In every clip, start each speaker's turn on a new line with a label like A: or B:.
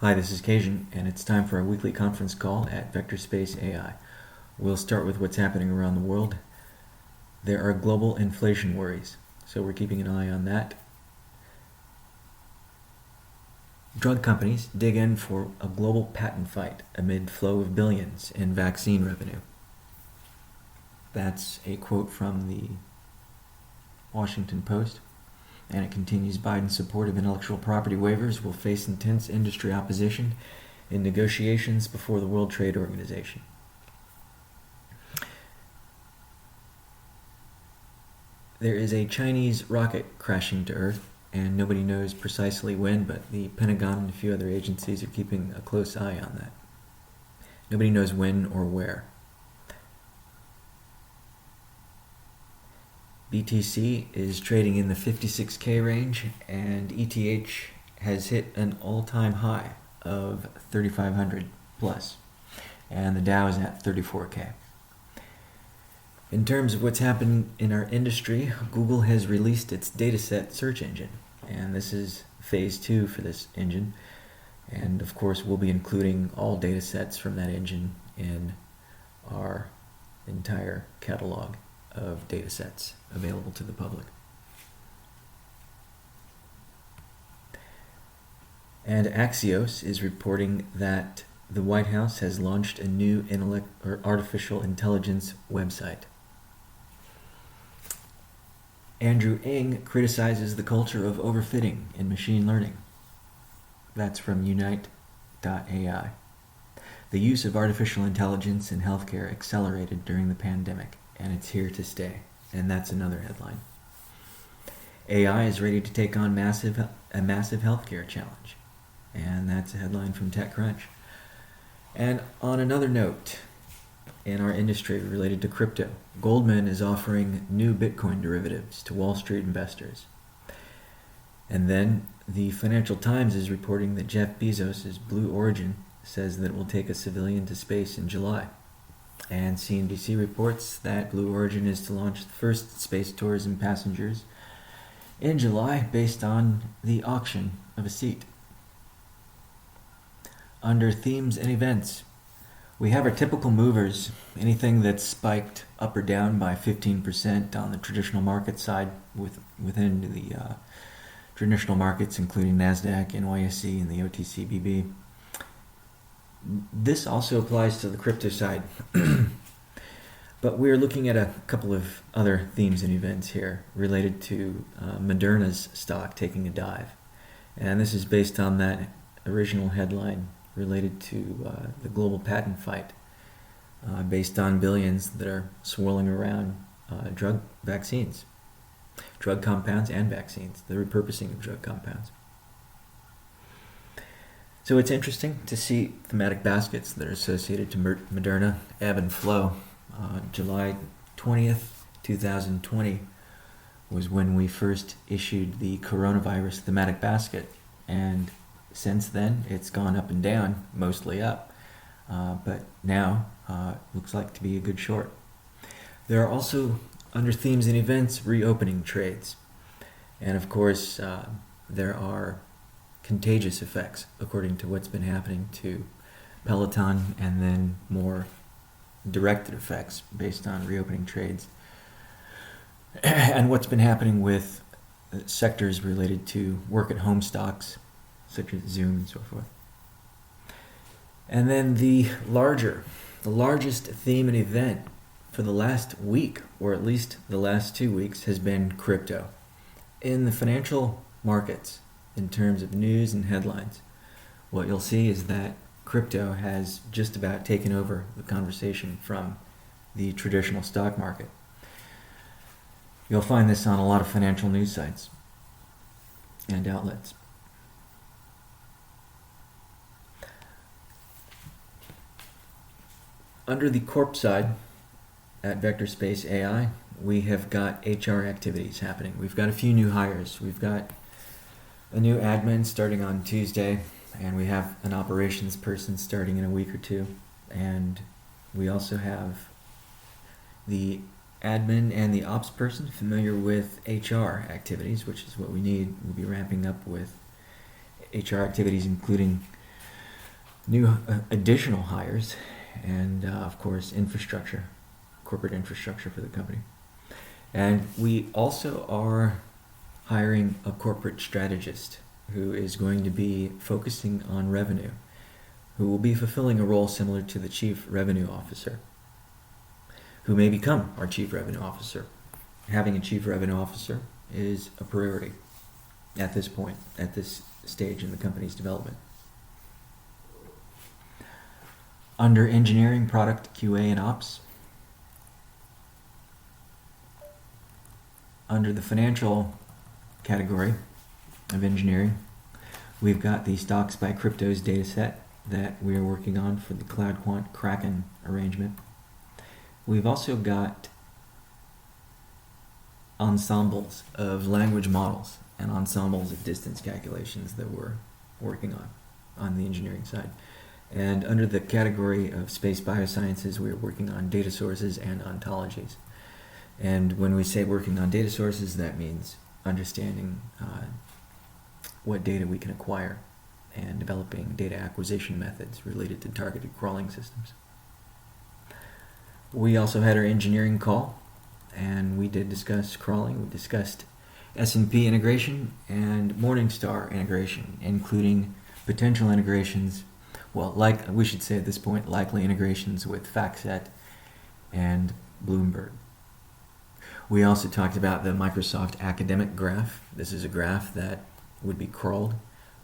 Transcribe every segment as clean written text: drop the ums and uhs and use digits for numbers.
A: Hi, this is Kasian, and it's time for a weekly conference call at VectorspaceAI. We'll start with what's happening around the world. There are global inflation worries, so we're keeping an eye on that. Drug companies dig in for a global patent fight amid flow of billions in vaccine revenue. That's a quote from the Washington Post. And it continues, Biden's support of intellectual property waivers will face intense industry opposition in negotiations before the World Trade Organization. There is a Chinese rocket crashing to Earth, and nobody knows precisely when, but the Pentagon and a few other agencies are keeping a close eye on that. Nobody knows when or where. BTC is trading in the 56K range, and ETH has hit an all-time high of 3,500 plus, and the Dow is at 34K. In terms of what's happened in our industry, Google has released its Dataset search engine, and this is phase 2 for this engine, and of course we'll be including all datasets from that engine in our entire catalog of datasets available to the public. And Axios is reporting that the White House has launched a new artificial intelligence website. Andrew Ng criticizes the culture of overfitting in machine learning. That's from Unite.ai. The use of artificial intelligence in healthcare accelerated during the pandemic, and it's here to stay. And that's another headline. AI is ready to take on a massive healthcare challenge. And that's a headline from TechCrunch. And on another note, in our industry related to crypto, Goldman is offering new Bitcoin derivatives to Wall Street investors. And then the Financial Times is reporting that Jeff Bezos' Blue Origin says that it will take a civilian to space in July. And CNBC reports that Blue Origin is to launch the first space tourism passengers in July based on the auction of a seat. Under themes and events, we have our typical movers, anything that's spiked up or down by 15% on the traditional market side within the traditional markets, including NASDAQ, NYSE, and the OTCBB. This also applies to the crypto side. But we're looking at a couple of other themes and events here related to Moderna's stock taking a dive. And this is based on that original headline related to the global patent fight based on billions that are swirling around drug compounds and vaccines, the repurposing of drug compounds. So it's interesting to see thematic baskets that are associated to Moderna ebb and flow. July 20th, 2020 was when we first issued the coronavirus thematic basket. And since then, it's gone up and down, mostly up. But now, looks like to be a good short. There are also, under themes and events, reopening trades. And of course, there are contagious effects, according to what's been happening to Peloton, and then more directed effects based on reopening trades, and what's been happening with sectors related to work-at-home stocks, such as Zoom and so forth. And then the largest theme and event for the last week, or at least the last 2 weeks, has been crypto. In the financial markets, in terms of news and headlines, what you'll see is that crypto has just about taken over the conversation from the traditional stock market. You'll find this on a lot of financial news sites and outlets. Under the corp side at VectorspaceAI, we have got HR activities happening. We've got a few new hires. We've got a new admin starting on Tuesday, and we have an operations person starting in a week or two. And we also have the admin and the ops person familiar with HR activities, which is what we need. We'll be ramping up with HR activities, including new additional hires, and of course corporate infrastructure for the company. And we also are hiring a corporate strategist who is going to be focusing on revenue, who will be fulfilling a role similar to the chief revenue officer, who may become our chief revenue officer. Having a chief revenue officer is a priority at this point, at this stage in the company's development. Under engineering, product, QA, and ops, under the financial category of engineering, we've got the Stocks by Cryptos dataset that we are working on for the CloudQuant Kraken arrangement. We've also got ensembles of language models and ensembles of distance calculations that we're working on the engineering side. And under the category of space biosciences, we're working on data sources and ontologies. And when we say working on data sources, that means understanding what data we can acquire and developing data acquisition methods related to targeted crawling systems. We also had our engineering call, and we did discuss crawling. We discussed S&P integration and Morningstar integration, including potential integrations, we should say at this point, likely integrations with FactSet and Bloomberg. We also talked about the Microsoft Academic Graph. This is a graph that would be crawled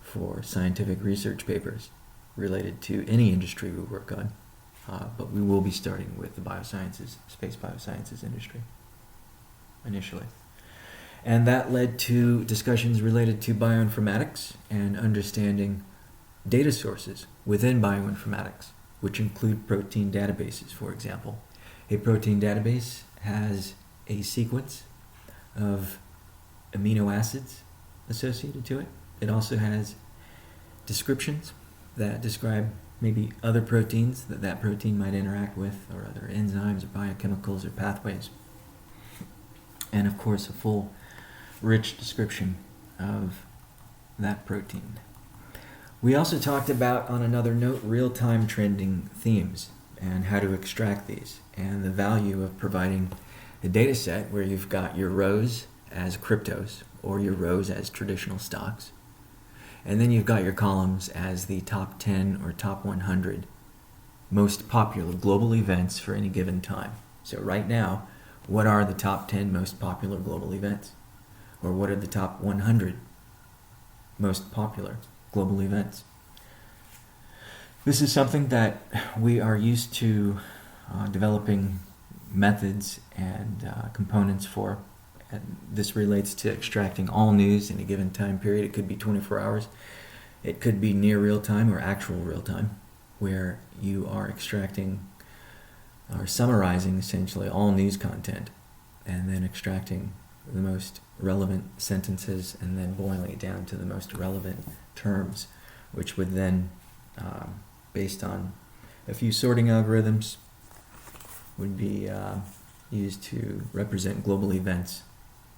A: for scientific research papers related to any industry we work on, but we will be starting with the space biosciences industry initially. And that led to discussions related to bioinformatics and understanding data sources within bioinformatics, which include protein databases, for example. A protein database has a sequence of amino acids associated to it. It also has descriptions that describe maybe other proteins that protein might interact with, or other enzymes or biochemicals or pathways. And of course, a full, rich description of that protein. We also talked about, on another note, real-time trending themes and how to extract these, and the value of providing a data set where you've got your rows as cryptos or your rows as traditional stocks, and then you've got your columns as the top 10 or top 100 most popular global events for any given time. So right now, what are the top 10 most popular global events? Or what are the top 100 most popular global events? This is something that we are used to developing methods and components for. And this relates to extracting all news in a given time period. It could be 24 hours. It could be near real time or actual real time, where you are extracting or summarizing essentially all news content and then extracting the most relevant sentences and then boiling it down to the most relevant terms, which would then, based on a few sorting algorithms, would be used to represent global events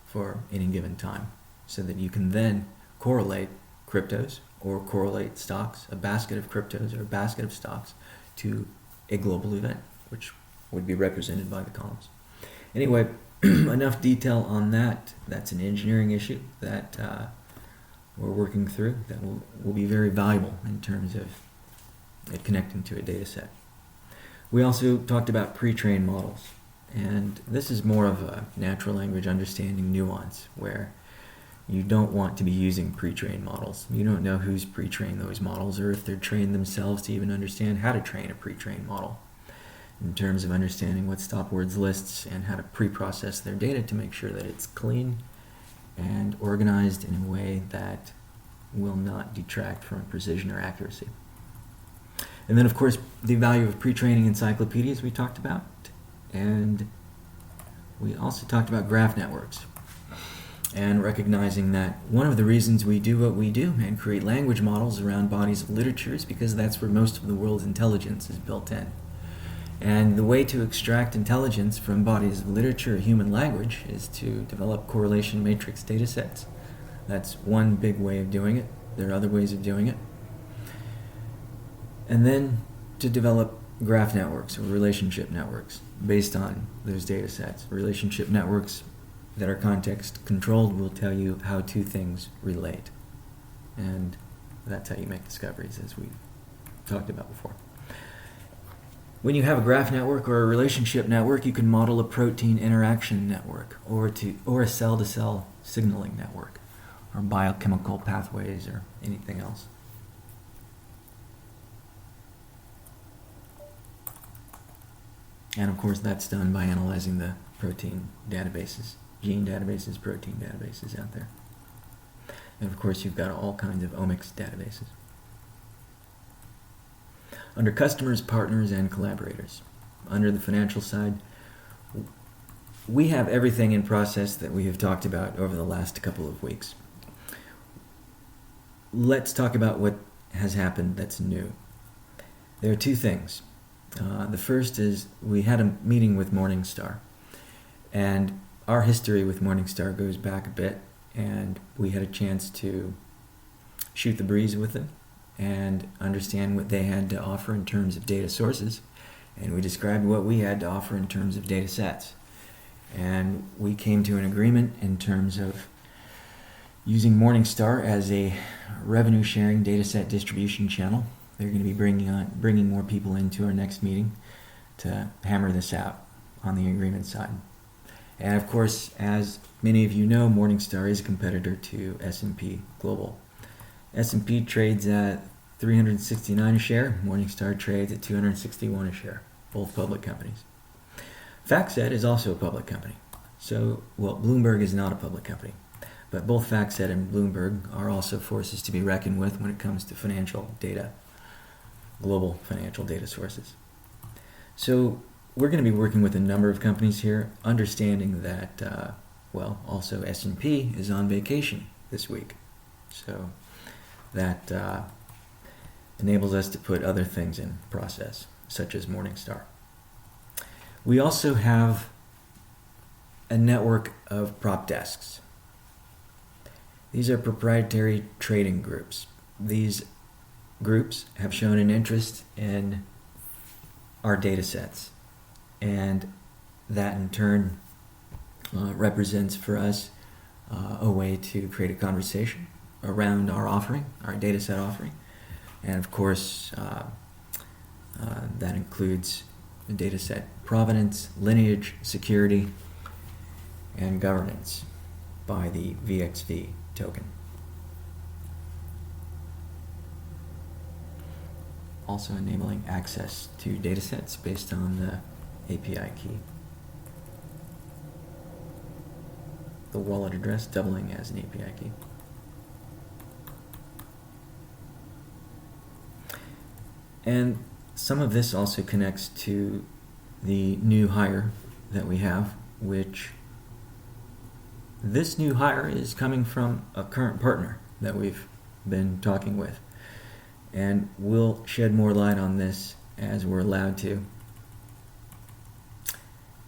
A: for any given time, so that you can then correlate cryptos or correlate stocks, a basket of cryptos or a basket of stocks, to a global event, which would be represented by the columns. Anyway, enough detail on that. That's an engineering issue that we're working through that will be very valuable in terms of it connecting to a data set. We also talked about pre-trained models, and this is more of a natural language understanding nuance, where you don't want to be using pre-trained models. You don't know who's pre-trained those models, or if they're trained themselves to even understand how to train a pre-trained model, in terms of understanding what stop words lists and how to pre-process their data to make sure that it's clean and organized in a way that will not detract from precision or accuracy. And then, of course, the value of pre-training encyclopedias we talked about. And we also talked about graph networks and recognizing that one of the reasons we do what we do and create language models around bodies of literature is because that's where most of the world's intelligence is built in. And the way to extract intelligence from bodies of literature or human language is to develop correlation matrix data sets. That's one big way of doing it. There are other ways of doing it. And then to develop graph networks or relationship networks based on those data sets. Relationship networks that are context controlled will tell you how two things relate. And that's how you make discoveries, as we've talked about before. When you have a graph network or a relationship network, you can model a protein interaction network or a cell-to-cell signaling network or biochemical pathways or anything else. And of course, that's done by analyzing the protein databases, gene databases, protein databases out there. And of course, you've got all kinds of omics databases. Under customers, partners, and collaborators. Under the financial side, we have everything in process that we have talked about over the last couple of weeks. Let's talk about what has happened that's new. There are two things. The first is we had a meeting with Morningstar, and our history with Morningstar goes back a bit, and we had a chance to shoot the breeze with them and understand what they had to offer in terms of data sources, and we described what we had to offer in terms of data sets. And we came to an agreement in terms of using Morningstar as a revenue-sharing data set distribution channel. They're going to be bringing more people into our next meeting to hammer this out on the agreement side. And of course, as many of you know, Morningstar is a competitor to S&P Global. S&P trades at 369 a share. Morningstar trades at 261 a share. Both public companies. FactSet is also a public company. Bloomberg is not a public company. But both FactSet and Bloomberg are also forces to be reckoned with when it comes to financial data, global financial data sources. So we're going to be working with a number of companies here, understanding that, also S&P is on vacation this week. So that enables us to put other things in process, such as Morningstar. We also have a network of prop desks. These are proprietary trading groups. These groups have shown an interest in our data sets, and that in turn represents for us a way to create a conversation around our offering, our data set offering. And of course, that includes the data set provenance, lineage, security, and governance by the VXV token. Also enabling access to datasets based on the API key. The wallet address doubling as an API key. And some of this also connects to the new hire that we have, which this new hire is coming from a current partner that we've been talking with. And we'll shed more light on this as we're allowed to.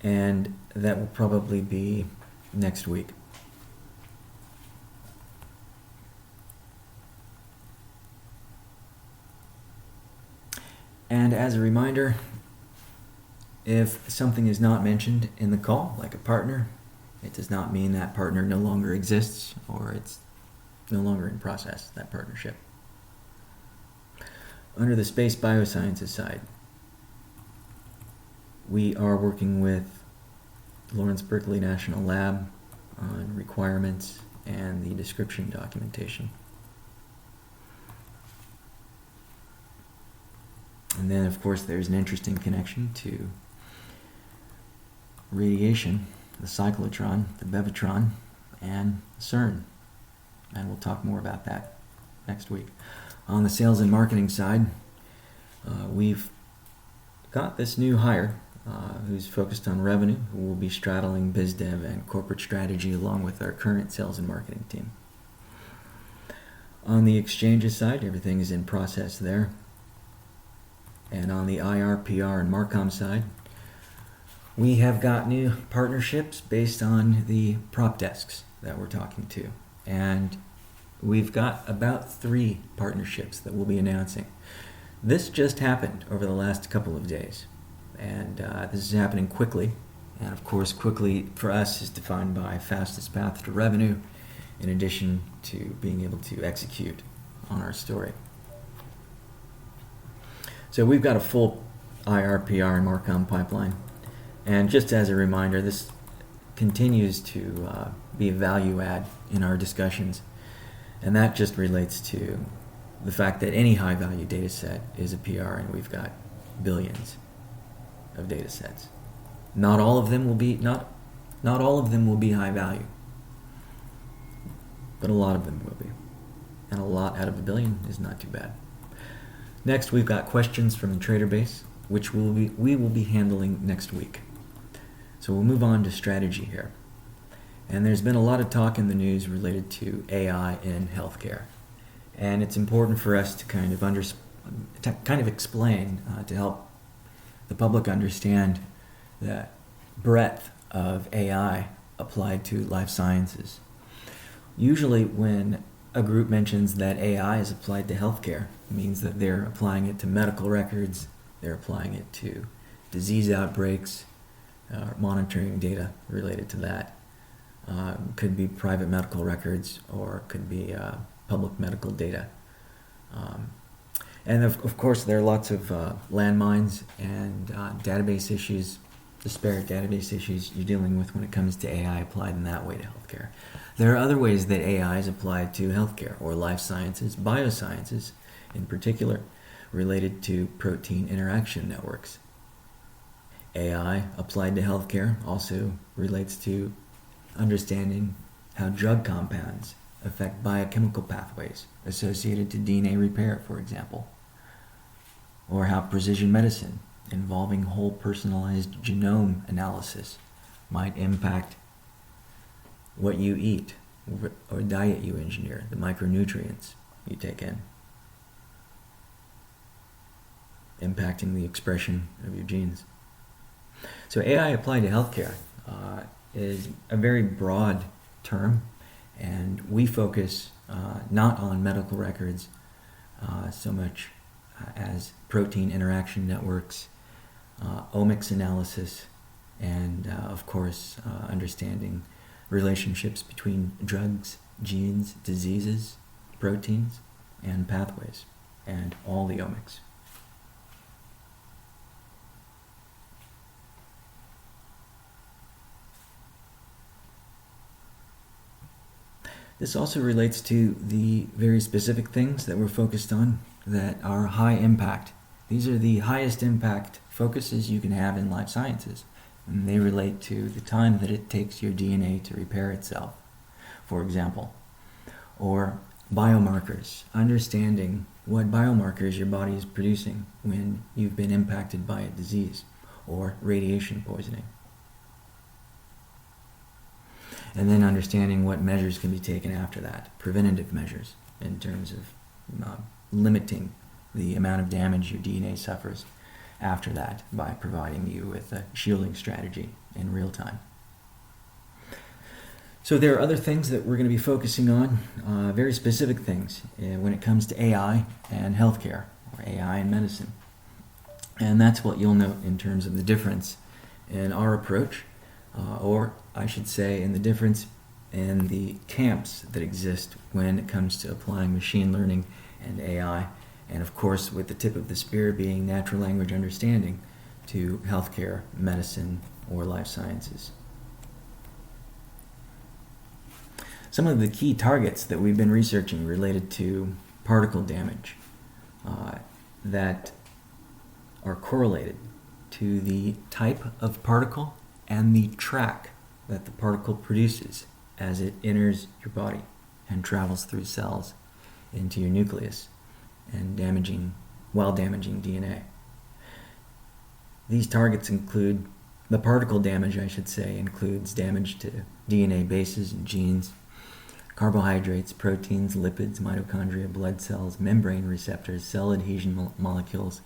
A: And that will probably be next week. And as a reminder, if something is not mentioned in the call, like a partner, it does not mean that partner no longer exists or it's no longer in process, that partnership. Under the Space Biosciences side, we are working with Lawrence Berkeley National Lab on requirements and the description documentation. And then, of course, there's an interesting connection to radiation, the cyclotron, the bevitron, and CERN. And we'll talk more about that next week. On the sales and marketing side, we've got this new hire who's focused on revenue, who will be straddling biz dev and corporate strategy along with our current sales and marketing team. On the exchanges side, everything is in process there. And on the IR, PR, and Marcom side, we have got new partnerships based on the prop desks that we're talking to. And we've got about 3 partnerships that we'll be announcing. This just happened over the last couple of days, and this is happening quickly. And of course, quickly for us is defined by fastest path to revenue, in addition to being able to execute on our story. So we've got a full IR, PR, and Marcom pipeline. And just as a reminder, this continues to be a value add in our discussions. And that just relates to the fact that any high value data set is a PR, and we've got billions of data sets. Not all of them will be high value, but a lot of them will be. And a lot out of a billion is not too bad. Next, we've got questions from the trader base, which we will be handling next week. So we'll move on to strategy here. And there's been a lot of talk in the news related to AI in healthcare. And it's important for us to kind of explain to help the public understand the breadth of AI applied to life sciences. Usually when a group mentions that AI is applied to healthcare, it means that they're applying it to medical records, they're applying it to disease outbreaks, monitoring data related to that. Could be private medical records, or could be public medical data. And of course, there are lots of landmines and database issues, disparate database issues you're dealing with when it comes to AI applied in that way to healthcare. There are other ways that AI is applied to healthcare or life sciences, biosciences in particular, related to protein interaction networks. AI applied to healthcare also relates to understanding how drug compounds affect biochemical pathways associated to DNA repair, for example, or how precision medicine involving whole personalized genome analysis might impact what you eat or diet you engineer, the micronutrients you take in, impacting the expression of your genes. So AI applied to healthcare is a very broad term, and we focus not on medical records so much as protein interaction networks, omics analysis, and of course understanding relationships between drugs, genes, diseases, proteins, and pathways, and all the omics. This also relates to the very specific things that we're focused on that are high impact. These are the highest impact focuses you can have in life sciences, and they relate to the time that it takes your DNA to repair itself, for example, or biomarkers, understanding what biomarkers your body is producing when you've been impacted by a disease or radiation poisoning. And then understanding what measures can be taken after that, preventative measures in terms of limiting the amount of damage your DNA suffers after that by providing you with a shielding strategy in real time. So there are other things that we're going to be focusing on, very specific things when it comes to AI and healthcare, or AI and medicine. And that's what you'll note in terms of the difference in our approach, or I should say in the difference in the camps that exist when it comes to applying machine learning and AI, and of course with the tip of the spear being natural language understanding to healthcare, medicine, or life sciences. Some of the key targets that we've been researching related to particle damage that are correlated to the type of particle and the track that the particle produces as it enters your body and travels through cells into your nucleus and damaging DNA. These targets include, the particle damage I should say, includes damage to DNA bases and genes, carbohydrates, proteins, lipids, mitochondria, blood cells, membrane receptors, cell adhesion molecules,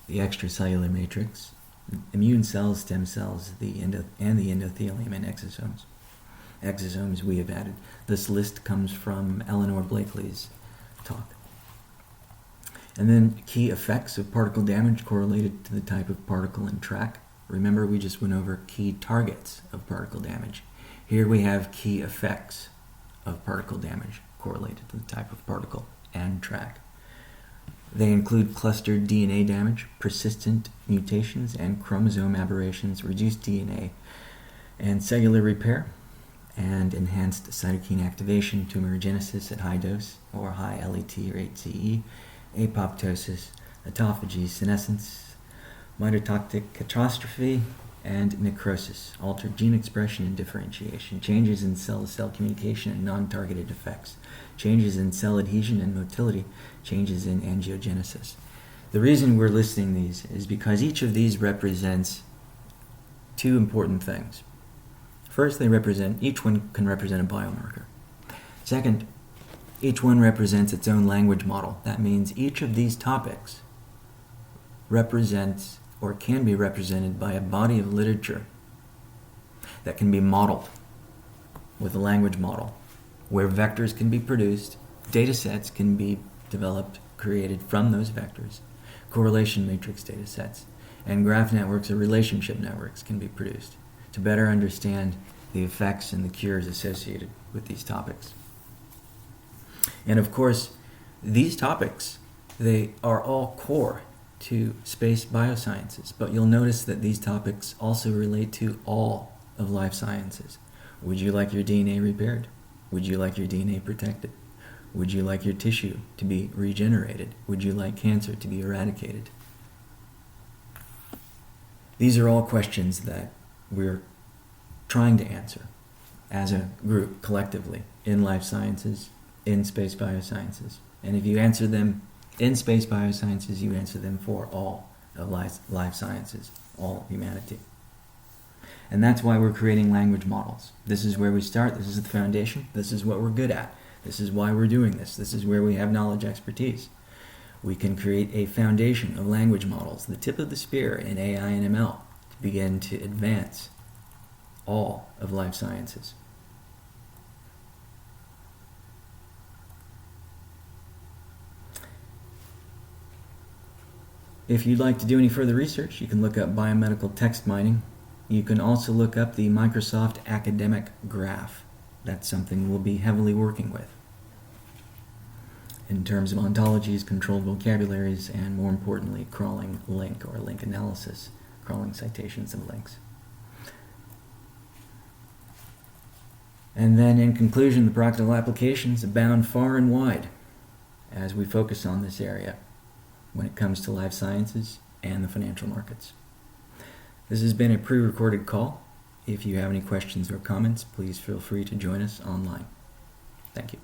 A: the extracellular matrix, immune cells, stem cells, and the endothelium and exosomes. Exosomes we have added. This list comes from Eleanor Blakely's talk. And then key effects of particle damage correlated to the type of particle and track. Remember, we just went over key targets of particle damage. Here we have key effects of particle damage correlated to the type of particle and track. They include clustered DNA damage, persistent mutations and chromosome aberrations, reduced DNA and cellular repair, and enhanced cytokine activation, tumorigenesis at high dose or high LET or HCE, apoptosis, autophagy, senescence, mitotic catastrophe, and necrosis, altered gene expression and differentiation, changes in cell-to-cell communication and non-targeted effects, changes in cell adhesion and motility, changes in angiogenesis. The reason we're listing these is because each of these represents two important things. First, each one can represent a biomarker. Second, each one represents its own language model. That means each of these topics represents or can be represented by a body of literature that can be modeled with a language model, where vectors can be produced, datasets can be developed, created from those vectors, correlation matrix datasets, and graph networks or relationship networks can be produced to better understand the effects and the cures associated with these topics. And of course, these topics, they are all core to space biosciences, but you'll notice that these topics also relate to all of life sciences. Would you like your DNA repaired? Would you like your DNA protected? Would you like your tissue to be regenerated? Would you like cancer to be eradicated? These are all questions that we're trying to answer as a group collectively in life sciences, in space biosciences. And if you answer them in space biosciences, you answer them for all of life sciences, all of humanity. And that's why we're creating language models. This is where we start. This is the foundation. This is what we're good at. This is why we're doing this. This is where we have knowledge expertise. We can create a foundation of language models, the tip of the spear in AI and ML, to begin to advance all of life sciences. If you'd like to do any further research, you can look up biomedical text mining. You can also look up the Microsoft Academic Graph. That's something we'll be heavily working with in terms of ontologies, controlled vocabularies, and more importantly, crawling link or link analysis, crawling citations of links. And then in conclusion, the practical applications abound far and wide as we focus on this area when it comes to life sciences and the financial markets. This has been a pre-recorded call. If you have any questions or comments, please feel free to join us online. Thank you.